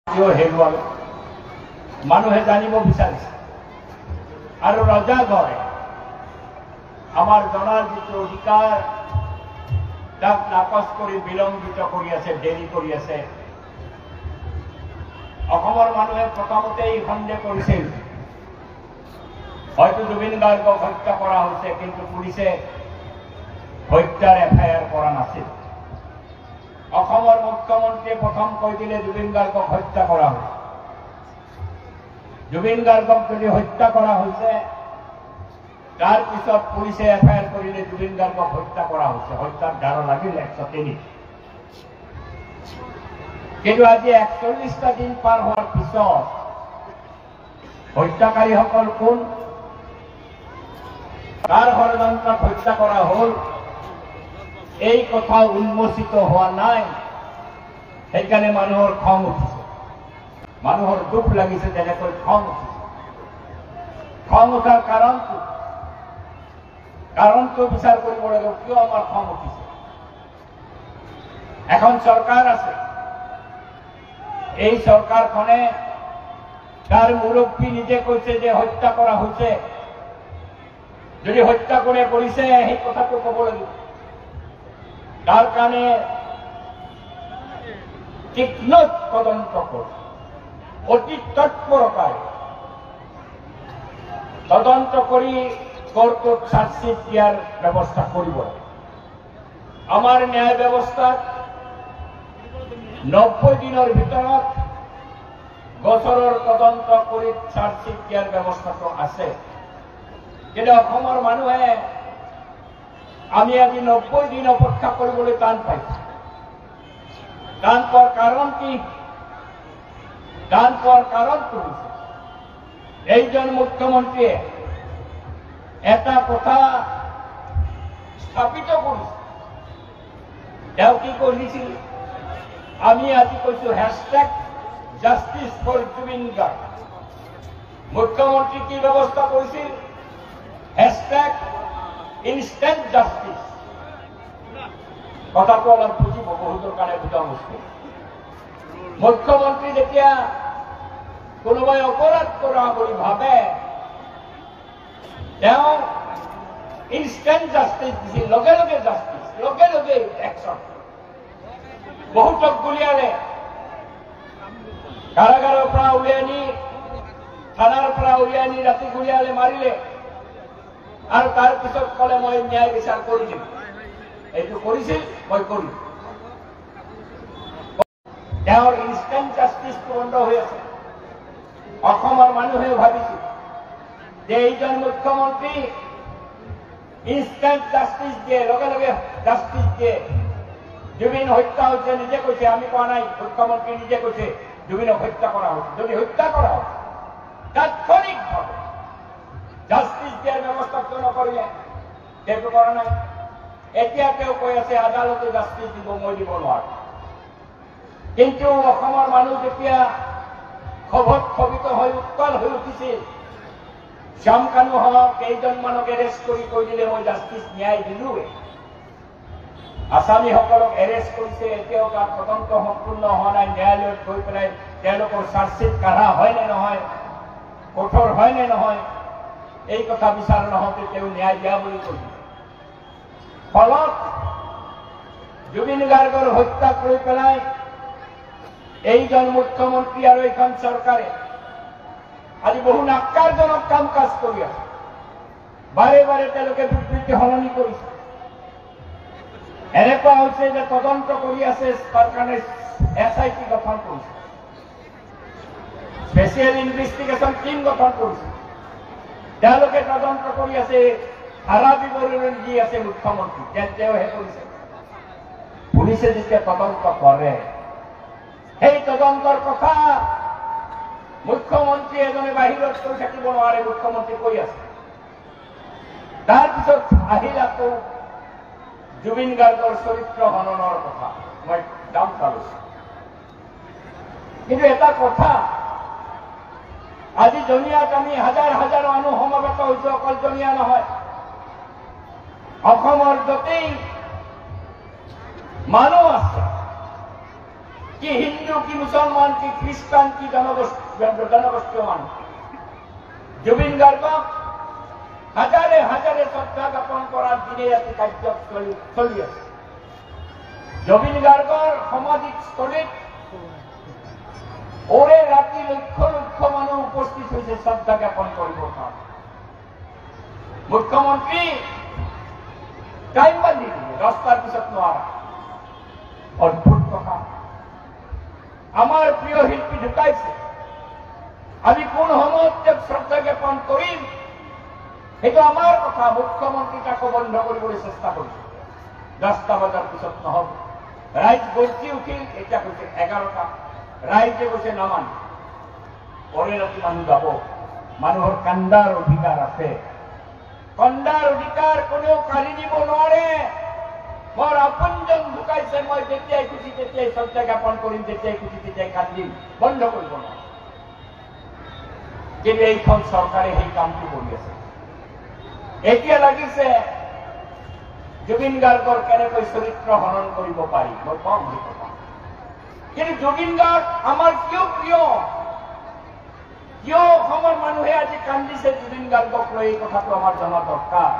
হেৰুৱালে মানুহে জানিব বিচাৰিছে আৰু ৰজাঘৰে আমাৰ জনাৰ যিটো অধিকাৰ তাক নাকচ কৰি বিলম্বিত কৰি আছে, দেৰি কৰি আছে। অসমৰ মানুহে প্ৰথমতেই সন্দেহ কৰিছিল হয়তো জুবিন গাৰ্গক হত্যা কৰা হৈছে, কিন্তু পুলিচে হত্যাৰ FIR কৰা নাছিল। অসমৰ মুখ্যমন্ত্ৰীয়ে প্ৰথম কৈ দিলে জুবিন গাৰ্গক হত্যা কৰা হৈছে। জুবিন গাৰ্গক যদি হত্যা কৰা হৈছে, তাৰ পিছত পুলিচে FIR কৰিলে জুবিন গাৰ্গক হত্যা কৰা হৈছে। হত্যাৰ ধাৰা লাগিল 103। কিন্তু আজি 41টা দিন পাৰ হোৱাৰ পিছত হত্যাকাৰীসকল কোন, কাৰ ষড়যন্ত্ৰত হত্যা কৰা হ'ল, এই কথা উন্মোচিত হোৱা নাই। সেইকাৰণে মানুহৰ খং উঠিছে, মানুহৰ দুখ লাগিছে, তেনেকৈ খং উঠিছে। খং উঠাৰ কাৰণটো বিচাৰ কৰিব লাগিব, কিয় আমাৰ খং উঠিছে। এখন চৰকাৰ আছে, এই চৰকাৰখনে তাৰ মুৰব্বী নিজে কৈছে যে হত্যা কৰা হৈছে। যদি হত্যা কৰিছে সেই কথাটো ক'ব লাগিব। তাৰ কাৰণে তীক্ষ্ণ তদন্ত কৰি অতি তৎপৰতাৰে তদন্ত কৰি কোৰ্টত চাৰ্জশ্বিট দিয়াৰ ব্যৱস্থা কৰিব। আমাৰ ন্যায় ব্যৱস্থাত 90 দিনৰ ভিতৰত বছৰৰ তদন্ত কৰি চাৰ্জশ্বিট দিয়াৰ ব্যৱস্থাটো আছে। কিন্তু অসমৰ মানুহে আমি আজি 90 দিন অপেক্ষা কৰিবলৈ টান পাইছো। টান পোৱাৰ কাৰণ কি? টান পোৱাৰ কাৰণটো হৈছে এইজন মুখ্যমন্ত্ৰীয়ে এটা কথা স্থাপিত কৰিছে। তেওঁ কি কৰিছিল? আমি আজি কৈছো #জাষ্টিছ ফৰ জুবিন গাৰ্গ। মুখ্যমন্ত্ৰী কি ব্যৱস্থা কৰিছিল? Instant justice. কথাটো অলপ বুজিব, বহুতৰ কাৰণে বুজা মুস্কিল। মুখ্যমন্ত্ৰী যেতিয়া কোনোবাই অপৰাধ কৰা বুলি ভাবে, তেওঁ ইনষ্টেণ্ট জাষ্টিছ দিছিল। লগে লগে জাষ্টিছ, লগে লগে একশ্যন। বহুতক গুলিয়ালে, কাৰাগাৰৰ পৰা উলিয়াই আনি, থানাৰ পৰা উলিয়াই আনি ৰাতি গুলিয়ালে, মাৰিলে, আৰু তাৰ পিছত কলে মই ন্যায় বিচাৰ কৰি দিম। এইটো কৰিছিল, মই কৰিম। তেওঁৰ ইনষ্টেণ্ট জাষ্টিছটো বন্ধ হৈ আছে। অসমৰ মানুহে ভাবিছিল যে এইজন মুখ্যমন্ত্ৰী ইনষ্টেণ্ট জাষ্টিছ দিয়ে, লগে লগে জাষ্টিছ দিয়ে। জুবিন হত্যা হৈছে, নিজে কৈছে, আমি কোৱা নাই, মুখ্যমন্ত্ৰী নিজে কৈছে জুবিনক হত্যা কৰা হৈছে। যদি হত্যা কৰা হৈছে, তাৎক্ষণিকভাৱে জাষ্টিছ দিয়াৰ ব্যৱস্থা কিয় নকৰিলে? সেইটো কৰা নাই। এতিয়া তেওঁ কৈ আছে আদালতে জাষ্টিছ দিব, মই দিব নোৱাৰো। কিন্তু অসমৰ মানুহ যেতিয়া ক্ষোভত ক্ষোভিত হৈ উত্তাল হৈ উঠিছিল, শ্যাম কানুহক কেইজনমানক এৰেষ্ট কৰি কৈ দিলে মই জাষ্টিছ ন্যায় দিলোৱে। আসামীসকলক এৰেষ্ট কৰিছে, এতিয়াও তাৰ তদন্ত সম্পূৰ্ণ হোৱা নাই। ন্যায়ালয়ত গৈ পেলাই তেওঁলোকৰ চাৰ্জশ্বিট কাঢ়া হয় নে নহয়, কঠোৰ হয় নে নহয়, এই কথা বিচাৰ নহওঁতে তেওঁ ন্যায় দিয়া বুলি কৈছিল। ফলত জুবিন গাৰ্গৰ হত্যা কৰি পেলাই এইজন মুখ্যমন্ত্ৰী আৰু এইখন চৰকাৰে আজি বহু নাক্কাৰজনক কাম কাজ কৰি আছে। বাৰে বাৰে তেওঁলোকে বিবৃতি সলনি কৰিছে। এনেকুৱা হৈছে যে তদন্ত কৰি আছে, তাৰ কাৰণে SIT গঠন কৰিছে, স্পেচিয়েল ইনভেষ্টিগেশ্যন টিম গঠন কৰিছে। তেওঁলোকে তদন্ত কৰি আছে, ধাৰা বিৱৰণী দি আছে মুখ্যমন্ত্ৰী, তেওঁহে কৰিছে। পুলিচে যেতিয়া তদন্ত কৰে, সেই তদন্তৰ কথা মুখ্যমন্ত্ৰী এজনে বাহিৰত কৈ থাকিব নোৱাৰে। মুখ্যমন্ত্ৰী কৈ আছে। তাৰপিছত আহিল আকৌ জুবিন গাৰ্গৰ চৰিত্ৰ হননৰ কথা। মই দাম চালৈছো। কিন্তু এটা কথা, আজি জনিয়াত আমি হাজাৰ হাজাৰ মানুহ সমবেত হৈছো। অকল জনিয়া নহয়, অসমৰ যতেই মানুহ আছে, কি হিন্দু, কি মুসলমান, কি খ্রিস্টান, কি জনগোষ্ঠীয় মানুষ, জুবিন গার্গক হাজারে হাজারে শ্রদ্ধা জ্ঞাপন করার দিনে রাতে কার্য চলি আছে। জুবিন গার্গর সমাধিস্থলীত ওরে রাতি লক্ষ লক্ষ মানুষ উপস্থিত হয়েছে শ্রদ্ধা জ্ঞাপন করব। মুখ্যমন্ত্রী টাইম বান্ধি দিলে রাস্তার পিছত নোয়ারা। অদ্ভুত কথা। আমার প্রিয় শিল্পী ঢুকাইছে, আমি কোন সময়ত শ্রদ্ধা জ্ঞাপন কৰিম সেইটো আমাৰ কথা। মুখ্যমন্ত্ৰী তাকে বন্ধ কৰিবলৈ চেষ্টা কৰিছে। 10টা বজাৰ পিছত নহব। ৰাইজ গৰ্জি উঠিল, এটা কৈছে 11টা। ৰাইজে কৈছে নামান। পৰে ৰাতি মানুহ যাব। মানুহৰ কান্দাৰ অধিকাৰ আছে। কন্দাৰ অধিকাৰ কোনেও কাঢ়ি দিব নোৱাৰে। মোৰ আপোনজন ঢুকাইছে, মই যেতিয়াই খুচি তেতিয়াই শ্ৰদ্ধা জ্ঞাপন কৰিম, যেতিয়াই খুচি তেতিয়াই কান্দিম। বন্ধ কৰিব নোৱাৰে। কিন্তু এইখন চৰকাৰে সেই কামটো কৰি আছে। এতিয়া লাগিছে জুবিন গাৰ্গৰ কেনেকৈ চৰিত্ৰ হৰণ কৰিব পাৰি, মই কম সেই কথা। কিন্তু জুবিন গাৰ্গ আমাৰ কিয় প্ৰিয়, কিয় অসমৰ মানুহে আজি কান্দিছে জুবিন গাৰ্গক লৈ, এই কথাটো আমাৰ জনা দৰকাৰ।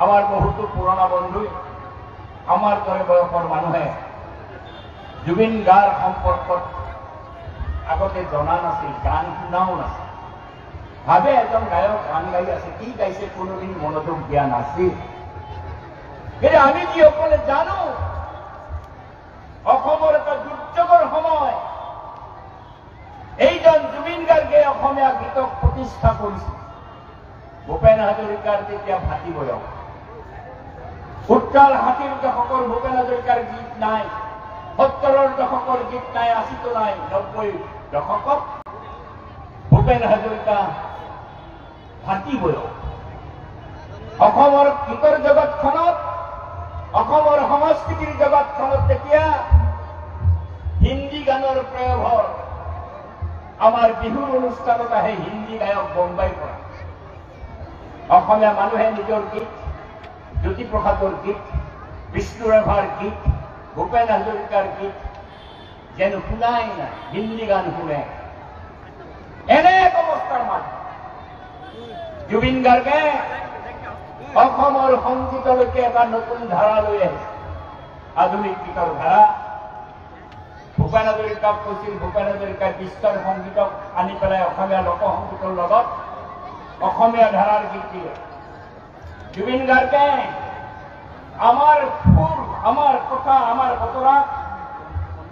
আমাৰ বহুতো পুৰণা বন্ধু, আমাৰ দৰে বয়সৰ মানুহে জুবিন গাৰ্গ সম্পৰ্কত আগতে জনা নাছিল, গান শুনাও নাছিল। ভাবে এজন গায়ক গান গাই আছে, কি গাইছে কোনোদিন মনোযোগ দিয়া নাছিল। কিন্তু আমি যিসকলে জানো অসমৰ এটা দুৰ্যোগৰ সময়, এইজন জুবিন গাৰ্গে অসমীয়া গীতক প্ৰতিষ্ঠা কৰিছিল। ভূপেন হাজৰিকাৰ তেতিয়া ভাটি বয়স। উত্তাল হাতীৰ দশকৰ ভূপেন হাজৰিকাৰ গীত নাই, 70ৰ দশকৰ গীত নাই, 80তো নাই, 90ৰ দশকত ভূপেন হাজৰিকা ভাটি বয়স। অসমৰ গীতৰ জগতখনত, অসমৰ সংস্কৃতিৰ জগতখনত তেতিয়া হিন্দী গানৰ প্ৰয়োভৰ। আমাৰ বিহুৰ অনুষ্ঠানত আহে হিন্দী গায়ক বোম্বাইৰ পৰা। অসমীয়া মানুহে নিজৰ গীত, জ্যোতিপ্ৰসাদৰ গীত, বিষ্ণুৰাভাৰ গীত, ভূপেন হাজৰিকাৰ গীত যেন শুনাই নাই, হিন্দী গান শুনে। এনে এক অৱস্থাৰ মানুহ জুবিন গাৰ্গে অসমৰ সংগীতলৈকে এটা নতুন ধাৰা লৈ আহিছে, আধুনিক গীতৰ ধাৰা। ভূপেন হাজৰিকাক কৈছিল, ভূপেন হাজৰিকাই বিশ্বৰ সংগীতক আনি পেলাই অসমীয়া লোকসংগীতৰ লগত অসমীয়া ধাৰাৰ গীত দিলে। জুবিন গাৰ্গে আমাৰ সুৰ, আমাৰ কথা, আমাৰ বতৰাক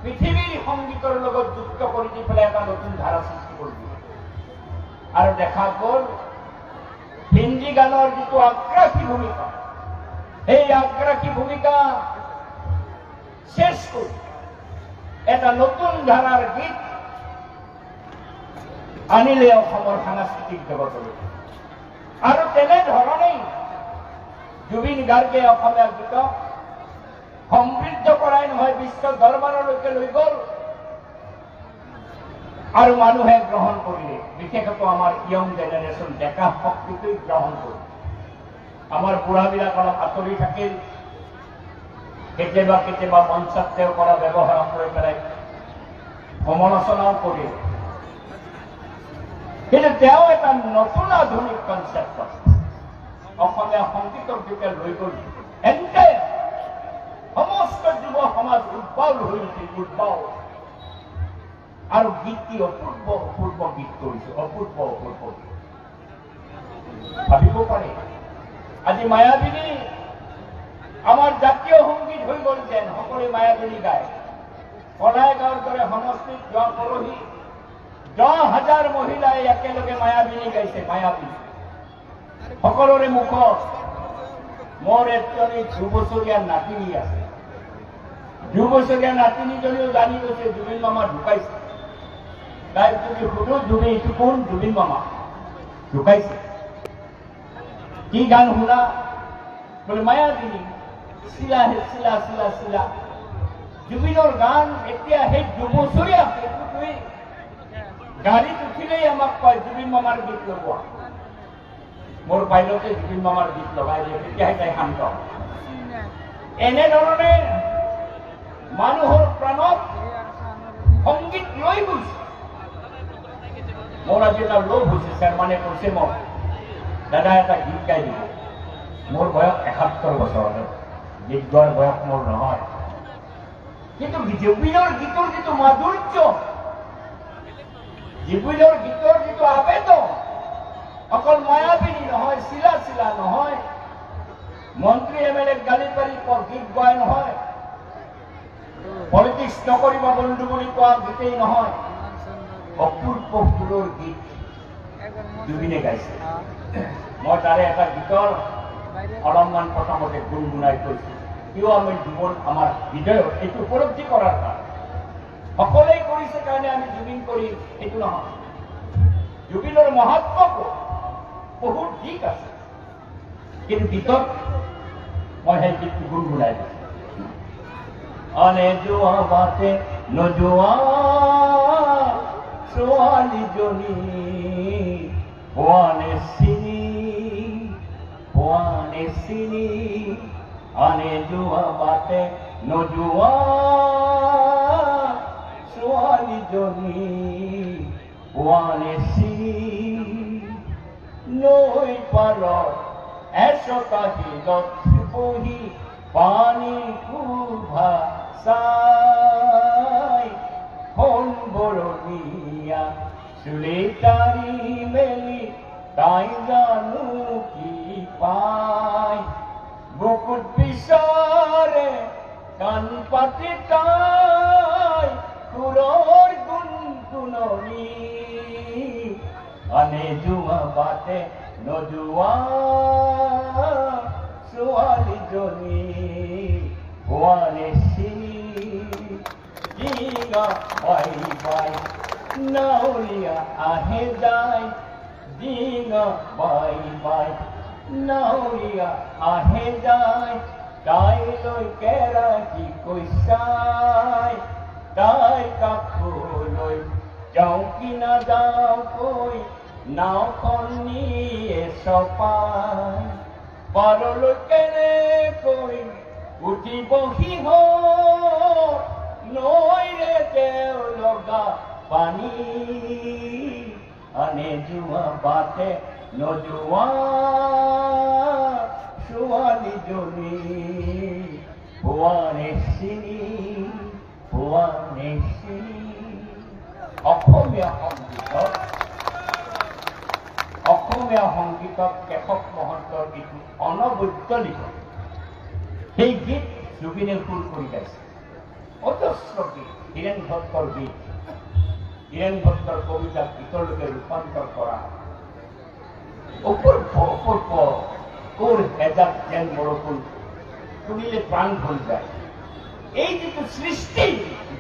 পৃথিৱীৰ সংগীতৰ লগত যুক্ত কৰি দি পেলাই এটা নতুন ধাৰা সৃষ্টি কৰি দিলে। আৰু দেখা গ'ল হিন্দী গানৰ যিটো আগ্ৰাসী ভূমিকা, সেই আগ্ৰাসী ভূমিকা শেষ কৰি এটা নতুন ধাৰাৰ গীত আনিলে অসমৰ সাংস্কৃতিক জগতলৈ। আৰু তেনেধৰণেই জুবিন গাৰ্গে অসমীয়া গীতক সমৃদ্ধ কৰাই নহয়, বিশ্ব দৰবাৰলৈকে লৈ গ'ল আৰু মানুহে গ্ৰহণ কৰিলে। বিশেষত আমাৰ ইয়ং জেনেৰেশ্যন, ডেকা শক্তিটোই গ্ৰহণ কৰিলে। আমাৰ বুঢ়াবিলাক অলপ আঁতৰি থাকিল, কেতিয়াবা কেতিয়াবা মঞ্চত তেওঁ কৰা ব্যৱহাৰ কৰি পেলাই সমালোচনাও কৰিল। কিন্তু তেওঁ এটা নতুন আধুনিক কনচেপ্ট অসমীয়া সংগীতৰ দিশে লৈ গ'ল। এন্তে সমস্ত যুৱ সমাজ উদ্বাউল হৈ উঠিল, উদ্বাউল। আৰু গীতটি অপূৰ্ব অপূৰ্ব গীত কৰিছে, অপূৰ্ব অপূৰ্ব গীত। ভাবিব পাৰে আজি মায়াবিনী আমাৰ জাতীয় সংগীত হৈ গ'ল যেন, সকলোৱে মায়াবিনী গায়। কলাই গাঁৱৰ দৰে সমষ্টিত যোৱা পৰহি 10,000 মহিলাই একেলগে মায়াবিনী গাইছে। মায়াবিনী সকলোৰে মুখত মোৰ এজনী 2 বছৰীয়া নাতিনী আছে। 2 বছৰীয়া নাতিনীজনীও জানি গৈছে জুবিন মামা ঢুকাইছে। তাই যদি সুধো জুবিন এইটো কোন, জুবিন মামা ঢুকাইছে। কি গান শুনা? বলে মায়াবিনী, চিলা হে চিলা চিলা চিলা। জুবিনৰ গান এতিয়া সেই 2 বছৰীয়া শিশুটোৱে গাড়ীত উঠিলেই আমাক কয় জুবিন মামাৰ গীত লগোৱা। মোৰ বাইলতে জুবিন মামাৰ গীত লগাই দিয়ে, তেতিয়াহে তাই শান্ত। এনেধৰণে মানুহৰ প্ৰাণত সংগীত লৈ গৈছে। মোৰ আজি এটা লোভ হৈছে, চেয়াৰমানে কৈছে মোক, দাদা এটা গীত গাই দিব। মোৰ বয়স ৭১ বছৰ, গীত গোৱাৰ বয়স মোৰ নহয়, কিন্তু জুবিনৰ গীতৰ যিটো মাধুৰ্য, জুবিনৰ গীতৰ যিটো আবেদন, অকল মায়াবিনী নহয়, চিলা চিলা নহয়, মন্ত্ৰী MLA গালি পাৰি গীত গাই নহয়, পলিটিক্স নকৰিবা বন্ধু বুলি কোৱা গীতেই নহয়, অপূৰ্ব সুৰৰ গীত জুবিনে গাইছে। মই তাৰে এটা গীতৰ অলপমান প্ৰথমতে গুণগুণাই কৈছো, কিয় আমি জীৱন আমাৰ হৃদয়ত এইটো উপলব্ধি কৰাৰ কাৰণে, সকলোৱে কৰিছে কাৰণে আমি জুবিন কৰিম এইটো নহয়। জুবিনৰ মহাত্মাকো বহুত দিশ আছে, কিন্তু গীতত মই সেই গীতটো গুণগুণাই দিছো। আনে যোৱা বাটে নোযোৱা ছোৱালীজনী পোৱানে চিনি, আনে যোৱা বাটে নোযোৱা ছোৱালীজনী পোৱানে চিনি, নৈ পাৰত এচকাহিলত বহি পানী কুভা চাই, সোণ বৰণীয়া চুলি তাৰি মেলি তাই জানো কি পায়, বুকুত বিচাৰে কাণ পাতি তাই সুৰৰ গুণগুণনি, আনে যোৱা বাটে নোযোৱা ছোৱালীজনী পোৱানে চিনি, বাই বাই নাৱৰীয়া আহে যায়, ডিঙা বাই বাই নাৱৰীয়া আহে যায়, তাইলৈ কেৰাহী কৈছাই, তাই কাষলৈ যাওঁ কি নাযাওঁ কৈ নাওখন নিয়ে চপাই, পাৰলৈ কেনেকৈ উঠিব সিহঁত, নৈৰে তেওঁ লগা পানী, আনে যোৱা বাটে নোযোৱা ছোৱালীজনী পোৱানে চিনি। অসমীয়া সংগীতত কেশৱ মহন্তৰ গীত অনবদ্য লিখন, সেই গীত জুবিনে সুৰ কৰি গাইছে। অজস্ৰ গীত, হীৰেণ ভট্টৰ গীত, হীৰেণ ভট্টৰ কবিতা গীতলৈকে ৰূপান্তৰ কৰা, অপূৰ্ব অপূৰ্ব কোৰ হেজাত যেন বৰষুণ শুনিলে প্ৰাণ ভৰি যায়। এই যিটো সৃষ্টি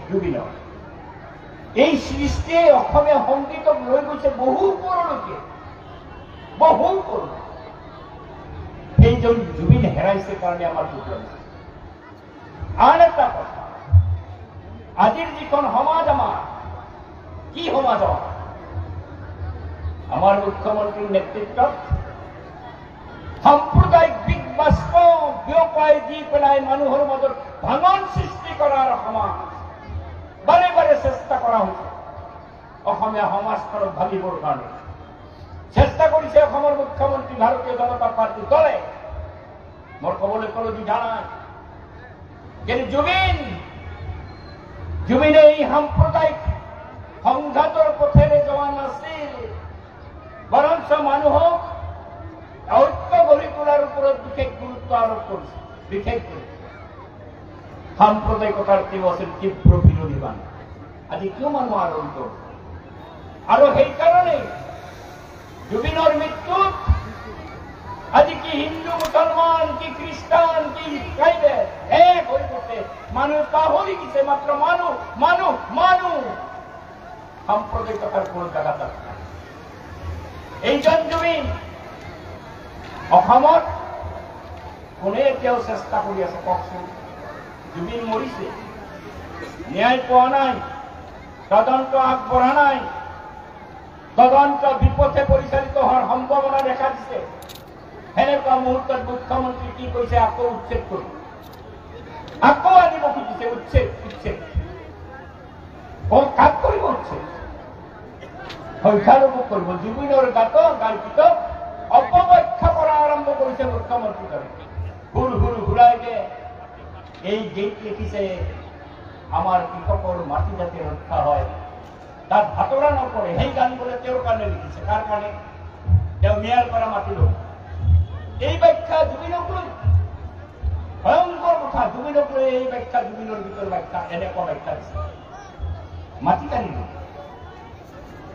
জুবিনৰ, এই সৃষ্টিয়ে অসমীয়া সংগীতক লৈ গৈছে বহু ওপৰলৈকে, বহু ওপৰলৈ। সেইজন জুবিন হেৰাইছে কাৰণে আমাৰ দুখ লাগিছে। আন এটা কথা, আজিৰ যিখন সমাজ, আমাৰ কি সমাজ, আমাৰ মুখ্যমন্ত্ৰীৰ নেতৃত্বত সাম্প্ৰদায়িক বাষ্প বিয়পাই দি পেলাই মানুহৰ মাজত ভাঙন সৃষ্টি কৰাৰ সমাজ বাৰে বাৰে চেষ্টা কৰা হৈছে। অসমীয়া সমাজখনক ভাঙিবৰ কাৰণে চেষ্টা কৰিছে অসমৰ মুখ্যমন্ত্ৰী ভাৰতীয় জনতা পাৰ্টীৰ দলে। মোৰ কবলৈ কোনো দ্বিধা নাই, কিন্তু জুবিনে এই সাম্প্ৰদায়িক সংঘাতৰ পথেৰে যোৱা নাছিল, বৰঞ্চ মানুহক ঐক্য গঢ়ি তোলাৰ ওপৰত বিশেষ গুৰুত্ব আৰোপ কৰিছে। বিশেষকৈ সাম্প্ৰদায়িকতাৰ তেওঁ আছিল তীব্ৰ বিৰোধীবান। আজি কিয় মানুহ আৰম্ভ, আৰু সেইকাৰণে জুবিনৰ মৃত্যুত আজি কি হিন্দু মুছলমান, কি খ্ৰীষ্টান, কি ট্ৰাইবেল এক হৈ গৈছে। মানুহ পাহৰি গৈছে, মাত্ৰ মানুহ মানুহ মানুহ, সাম্প্ৰদায়িকতাৰ কোনো জাগাত আছে। এইজন জুবিন অসমত কোনে এতিয়াও চেষ্টা কৰি আছে কওকচোন? জুবিন মৰিছে, ন্যায় পোৱা নাই, তদন্ত আগবঢ়া নাই, তদন্ত বিপথে পৰিচালিত হোৱাৰ সম্ভাৱনা দেখা দিছে। সেনেকুৱা মুহূৰ্তত মুখ্যমন্ত্ৰী কি কৈছে? আকৌ উচ্ছেদ কৰিব, আকৌ আনিব খুজিছে, উচ্ছেদ উচ্ছেদ। কাক কৰিব উঠছে সংখ্যালঘু কৰিব জুবিনৰ গায়িত অপব্যাখ্যা কৰা আৰম্ভ কৰিছে মুখ্যমন্ত্ৰীজনে ঘূৰাই যে এই গীত লিখিছে আমাৰ কৃষকৰ মাটি যাতে ৰক্ষা হয় তাত ভাতৰা নকৰে সেই গান বোলে তেওঁৰ কাৰণে লিখিছে কাৰ কাৰণে তেওঁ মেয়াৰ পৰা মাতি লয় এই ব্যাখ্যা জুবিনক লৈ ভয়ংকৰ কথা জুবিনক লৈ এই ব্যাখ্যা জুবিনৰ ভিতৰৰ ব্যাখ্যা এনেকুৱা ব্যাখ্যা দিছে মাটি কাঢ়ি লয়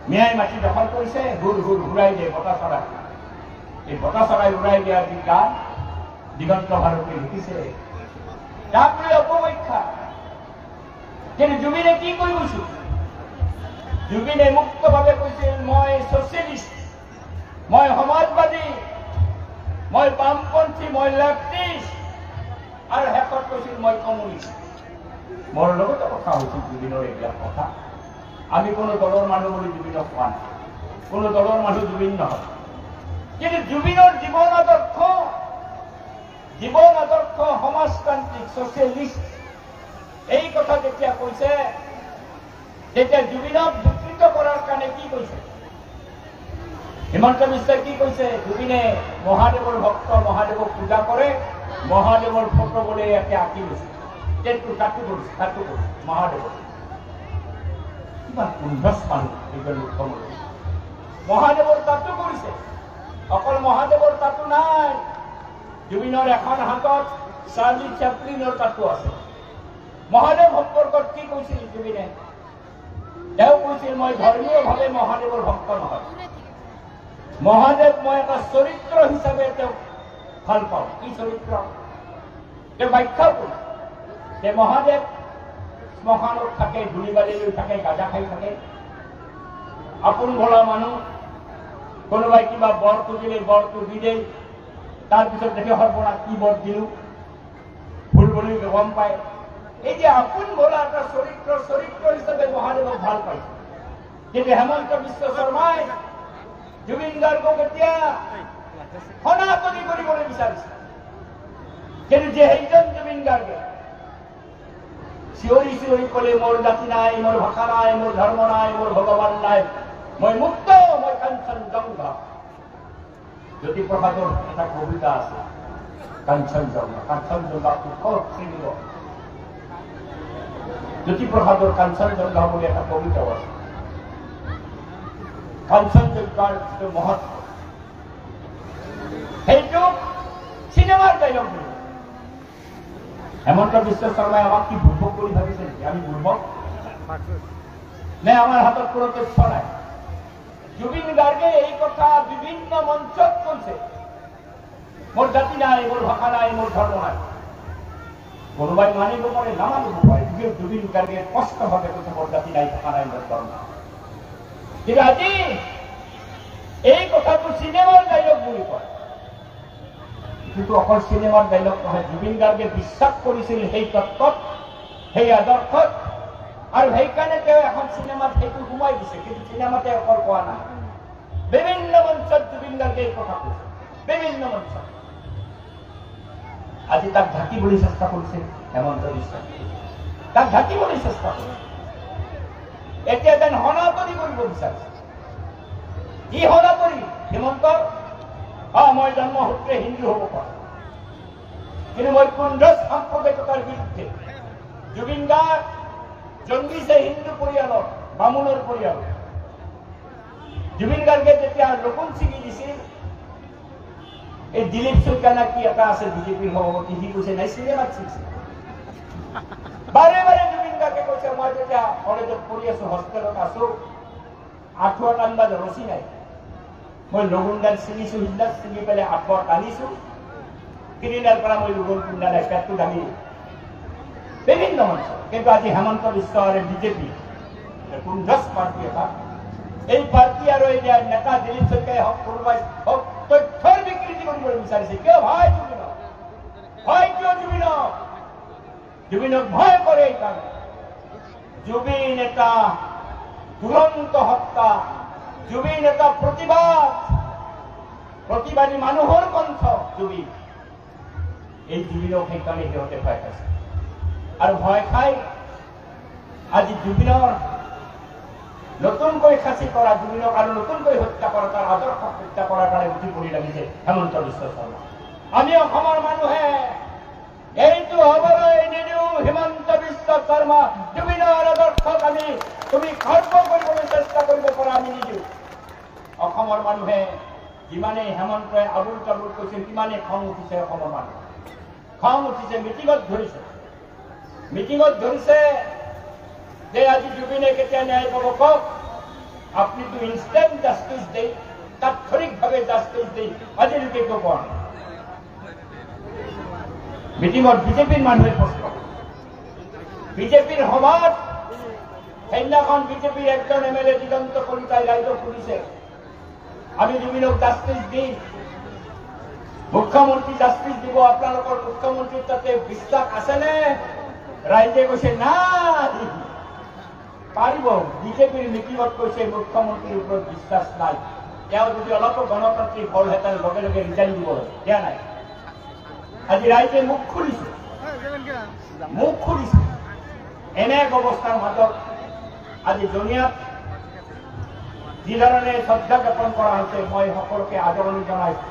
মেয়াই মাটি দখল কৰিছে ঘূৰাই দিয়ে বতাহ চৰাই এই বতাহ চৰাই উৰাই দিয়াৰ যি গান দিগন্ত ভাৰতে লিখিছে তাক লৈ অপব্যাখ্যা কিন্তু জুবিনে কি কৈ গৈছিল জুবিনে মুক্তভাৱে কৈছিল মই ছচিয়েলিষ্ট মই সমাজবাদী মই বামপন্থী মই লেফটিষ্ট আৰু শেষত কৈছিল মই কমিউনিষ্ট মোৰ লগতে কথা হৈছিল জুবিনৰ এইবিলাক কথা আমি কোনো দলৰ মানুহ বুলি জুবিনক কোৱা নাই কোনো দলৰ মানুহ জুবিন নহয় কিন্তু জুবিনৰ জীৱন আদৰ্শ সমাজতান্ত্ৰিক ছচিয়েলিষ্ট এই কথা যেতিয়া কৈছে তেতিয়া জুবিনক বিকৃত কৰাৰ কাৰণে কি কৈছে হিমন্ত বিশ্বই কি কৈছে জুবিনে মহাদেৱৰ ভক্ত মহাদেৱক পূজা কৰে মহাদেৱৰ ফটো বোলে ইয়াতে আঁকি লৈছে তাতো কৰিছে মহাদেৱৰ কিমান উন্নত মানুহ এইজন মুখ্যমন্ত্ৰী মহাদেৱৰ তাতো কৰিছে অকল মহাদেৱৰ তাতো নাই জুবিনৰ এখন হাতত চাৰ্লি চেপলিনৰ তাতো আছে মহাদেৱ সম্পৰ্কত কি কৈছিল জুবিনে তেওঁ কৈছিল মই ধৰ্মীয়ভাৱে মহাদেৱৰ ভক্ত নহয় মহাদেৱ মই এটা চৰিত্ৰ হিচাপে তেওঁক ভাল পাওঁ কি চৰিত্ৰ তেওঁ ব্যাখ্যা কৰিছে যে মহাদেৱ শ্মশানত থাকে ধূলি বালি লৈ থাকে গাঁজা খাই থাকে আপোন ভোলা মানুহ কোনোবাই কিবা বৰ খুজিলে বৰটো দি দিয়ে তাৰপিছত দেখে সৰ্বনাশ কি বৰ দিলো ভুল বুলি গম পায় এই যে আপোন ভোলা এটা চৰিত্ৰ হিচাপে মহাদেৱক ভাল পাইছে কিন্তু হেমন্ত বিশ্ব শৰ্মাই জুবিন গাৰ্গক এতিয়া সনাতনী কৰিবলৈ বিচাৰিছে কিন্তু যে সেইজন জুবিন গাৰ্গে চিঞৰি ক'লে মোৰ জাতি নাই মোৰ ভাষা নাই মোৰ ধৰ্ম নাই মোৰ ভগৱান নাই মই মুক্ত মই কাঞ্চনজংঘা জ্যোতিপ্ৰসাদৰ এটা কবিতা আছে কাঞ্চনজংঘাটো ক'ত চিনিব জ্যোতিপ্ৰসাদৰ কাঞ্চনজংঘা বুলি এটা কবিতাও আছে কাঞ্চনজংঘাৰ যিটো মহত্ব সেইটো চিনেমাৰ ডাইলগ বুলি হেমন্ত বিশ্ব শৰ্মাই আমাক কি বুৰ্বক বুলি ভাবিছে নেকি আমি বুৰ্বক নে আমাৰ হাতত কোনো তথ্য নাই জুবিন গাৰ্গে এই কথা বিভিন্ন মঞ্চত কৈছে মোৰ জাতি নাই মোৰ ভাষা নাই মোৰ ধৰ্ম নাই কোনোবাই মানিব পাৰে নামানিব পাৰে জুবিন গাৰ্গে স্পষ্টভাৱে কৈছে মোৰ জাতি নাই ভাষা নাই মোৰ ধৰ্ম নাই কিন্তু আজি এই কথাটো চিনেমাৰ ডাইলগ বুলি কয় কিন্তু অকল চিনেমাৰ ডাইলগ নহয় জুবিন গাৰ্গে বিশ্বাস কৰিছিল সেই তত্ত্বত সেই আদৰ্শত আৰু সেইকাৰণে তেওঁ এখন চিনেমাত সেইটো সোমাই দিছে কিন্তু চিনেমাতে অকল কোৱা নাই বিভিন্ন মঞ্চত জুবিন গাৰ্গে এই কথা কৈছে বিভিন্ন মঞ্চত আজি তাক ঢাকিবলৈ চেষ্টা কৰিছে হেমন্ত বিশ্ব তাক ঢাকিবলৈ চেষ্টা কৰিছে এতিয়া যেন সনাতনী কৰিব বিচাৰিছে কি সনাতনী হিমন্ত মই জন্মসূত্ৰে হিন্দু হ'ব পাৰোঁ কিন্তু মই কুণ্ডজ সাম্প্ৰদায়িকতাৰ বিৰুদ্ধে জুবিন গাৰ্গ জন্মিছে হিন্দু পৰিয়ালৰ বামুণৰ পৰিয়ালৰ জুবিন গাৰ্গে যেতিয়া লগুণ ছিঙি দিছিল এই দিলীপ চৈতানা কি এটা আছে বিজেপিৰ সভাপতি সি কৈছে নাই চিনেমাত ছিঙিছে বাৰে বাৰে জুবিন গাৰ্গে কৈছে মই যেতিয়া কলেজত পঢ়ি আছো হোষ্টেলত আছো আঁঠুৱা টানিবা ৰচি নাই মই লগুণডাল ছিঙিছো সিদিনা ছিঙি পেলাই আঁঠুৱা টানিছো সিদিনাৰ পৰা মই লগুণ পিন্ধা নাই পেটটো দাঙি বিভিন্ন মঞ্চ কিন্তু আজি হেমন্ত বিশ্ব আৰু বিজেপি কুণ্ডজ পাৰ্টি এটা এই পাৰ্টি আৰু এই নেতা দিলীপ শইকীয়াই হওক কোনোবাই হওক তথ্যৰ বিকৃতি কৰিবলৈ বিচাৰিছে কিয় ভয় জুবিনক ভয় কিয় জুবিনক ভয় কৰে এইকাৰণে জুবিন এটা দুৰন্ত হত্যা জুবিন এটা প্ৰতিবাদী মানুহৰ কণ্ঠ জুবিন এই জুবিনক সেইকাৰণে সিহঁতে ভয় খাইছে আৰু ভয় খাই আজি জুবিনৰ নতুনকৈ খাচী কৰা জুবিনক আৰু নতুনকৈ হত্যা কৰা তাৰ আদৰ্শ হত্যা কৰাৰ কাৰণে উঠি পৰি লাগিছে হেমন্ত বিশ্ব শৰ্মা। আমি অসমৰ মানুহে এইটো হবলৈ নিদিওঁ। হিমন্ত বিশ্ব শৰ্মা জুবিনৰ আদৰ্শক তুমি খৰ্ব কৰিবলৈ চেষ্টা কৰিব পৰা আমি নিদিওঁ। অসমৰ মানুহে যিমানেই হেমন্তই আবুল তাবুল কৈছিল সিমানেই খং উঠিছে। অসমৰ মানুহ খং উঠিছে, মিটিঙত ধৰিছে যে আজি জুবিনে কেতিয়া ন্যায় পাব কওক। আপনিতো ইনষ্টেণ্ট জাষ্টিছ দেই, তাৎক্ষণিকভাৱে জাষ্টিছ দেই আজিলৈকে কিয় কোৱা নাই? মিটিঙত বিজেপিৰ মানুহে প্ৰশ্ন, বিজেপিৰ সভাত সেইদিনাখন বিজেপিৰ একজন MLA দিগন্ত কলিতাই ৰাইজক সুধিছে আমি জুবিনক জাষ্টিছ দিম, মুখ্যমন্ত্ৰী জাষ্টিছ দিব, আপোনালোকৰ মুখ্যমন্ত্ৰীৰ তাতে বিশ্বাস আছেনে? ৰাইজে কৈছে নাই। পাৰিব? বিজেপিৰ মিটিঙত কৈছে মুখ্যমন্ত্ৰীৰ ওপৰত বিশ্বাস নাই। তেওঁ যদি অলপো গণতান্ত্ৰিক হলহেঁতেন লগে লগে ৰিজাইন দিব দিয়া নাই। আজি ৰাইজে মুখ খুলিছে। এনে এক অৱস্থাৰ মাজত আজি জনিয়াত যি ধৰণে শ্ৰদ্ধা জ্ঞাপন কৰা হৈছে মই সকলোকে আদৰণি জনাইছো।